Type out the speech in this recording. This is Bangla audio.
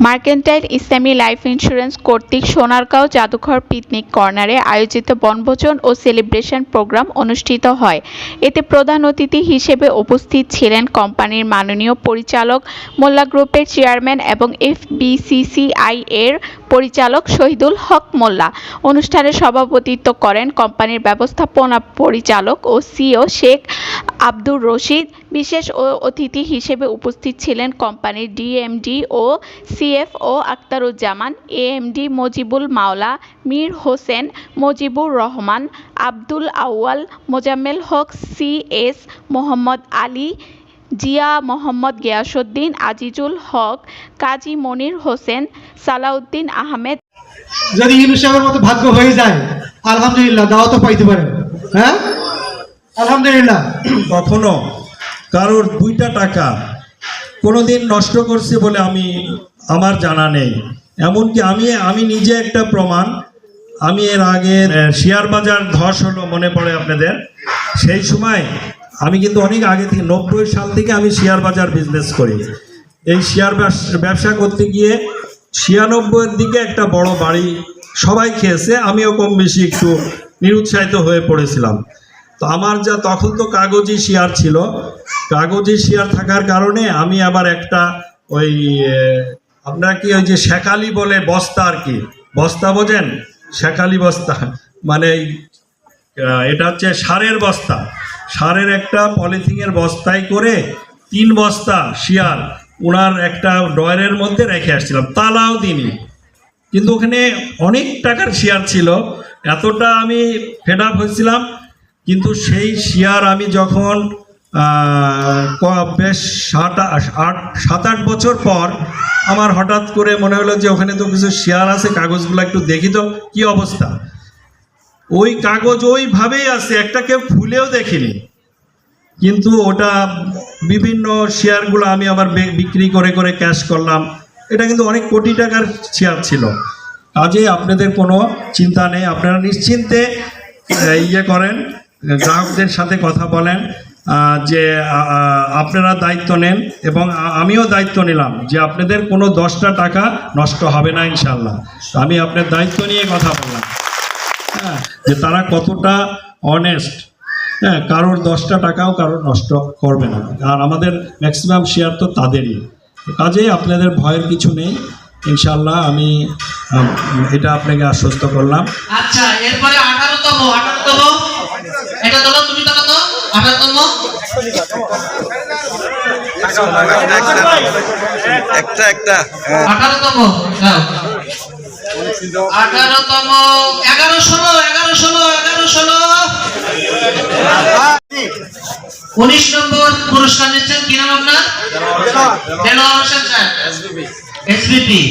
মার্কেন্টাইল ইসলামী লাইফ ইন্স্যুরেন্স কর্তৃক সোনারগাঁও জাদুঘর পিকনিক কর্নারে আয়োজিত বনভোজন ও সেলিব্রেশন প্রোগ্রাম অনুষ্ঠিত হয়। এতে প্রধান অতিথি হিসেবে উপস্থিত ছিলেন কোম্পানির মাননীয় পরিচালক, মোল্লা গ্রুপের চেয়ারম্যান এবং এফবিসিসিআই এর পরিচালক শহীদুল হক মোল্লা। অনুষ্ঠানে সভাপতিত্ব করেন কোম্পানির ব্যবস্থাপনা পরিচালক ও সিইও শেখ আব্দুর রশিদ। বিশেষ অতিথি হিসেবে উপস্থিত ছিলেন কোম্পানির ডিএমডি ও সিএফও আখতারুজ্জামান, এএমডি মজিবুল মাওলা, মীর হোসেন, মজিবুর রহমান, আব্দুল আউয়াল, মোজাম্মেল হক, সিএস মোহাম্মদ আলী, জিয়া মোহাম্মদ গিয়াসউদ্দিন, আজিজুল হক, কাজী মনির হোসেন, সালাউদ্দিন আহমেদ। যদি ইউনূস সাহেবের মতো ভাগ্য হয়ে যায়, আলহামদুলিল্লাহ, দাওয়াতও পাইতে পারেন। হ্যাঁ, আলহামদুলিল্লাহ। কখনো কারোর 2টা টাকা কোনোদিন নষ্ট করছে বলে আমার জানা নেই। এমনকি আমি নিজে একটা প্রমাণ। আমি এর আগে শেয়ার বাজার ধস হলো, মনে পড়ে আপনাদের? সেই সময় আমি কিন্তু অনেক আগে থেকে 90 সাল থেকে আমি শেয়ার বাজার বিজনেস করি। এই শেয়ার ব্যবসা করতে গিয়ে 96-এর দিকে একটা বড় বাড়ি সবাই খেয়েছে, আমিও কম বেশি একটু নিরুৎসাহিত হয়ে পড়েছিলাম। তো আমার তখন তো কাগজি শেয়ার ছিল, কাগজি শেয়ার থাকার কারণে আমি আবার একটা ওই আপনারা কি ওই যে শেখালি বলে বস্তা, আর কি বস্তা বোঝেন? শেখালি বস্তা মানে এটা হচ্ছে সারের বস্তা, সারের একটা পলিথিনের বস্তায় করে 3 বস্তা শেয়ার ওনার একটা ড্রয়ারের মধ্যে রেখে আসছিলাম, তালাও দিনি। কিন্তু ওখানে অনেক টাকার শেয়ার ছিল, এতটা আমি ফেড আপ হয়েছিলাম। কিন্তু সেই শেয়ার আমি যখন বেশ 7-8 বছর পর আমার হঠাৎ করে মনে হলো যে ওখানে তো কিছু শেয়ার আছে, কাগজগুলো একটু দেখি তো কি অবস্থা। ওই কাগজ ওইভাবেই আছে, একটা কেউ খুলেও দেখিনি। কিন্তু ওটা বিভিন্ন শেয়ারগুলো আমি আবার বিক্রি করে করে ক্যাশ করলাম। এটা কিন্তু অনেক কোটি টাকার শেয়ার ছিল। কাজে আপনাদের কোনো চিন্তা নেই, আপনারা নিশ্চিন্তে করেন, গ্রাহকদের সাথে কথা বলেন, যে আপনারা দায়িত্ব নেন এবং আমিও দায়িত্ব নিলাম যে আপনাদের কোনো 10টা টাকা নষ্ট হবে না ইনশাল্লাহ। আমি আপনার দায়িত্ব নিয়ে কথা বললাম, হ্যাঁ, যে তারা কতটা অনেস্ট। হ্যাঁ, কারোর 10টা টাকাও কারোর নষ্ট করবে না, আর আমাদের ম্যাক্সিমাম শেয়ার তো তাদেরই। কাজেই আপনাদের ভয়ের কিছু নেই ইনশাল্লাহ, আমি এটা আপনাকে আশ্বস্ত করলাম। আচ্ছা, এরপরে 18তম এটা তোলো, তুমি তোলো তো 18তম একটা 18তম 19 নম্বর পুরস্কার নিচ্ছেন, কি নাম আপনার? Delwar Hossain sir, SBP.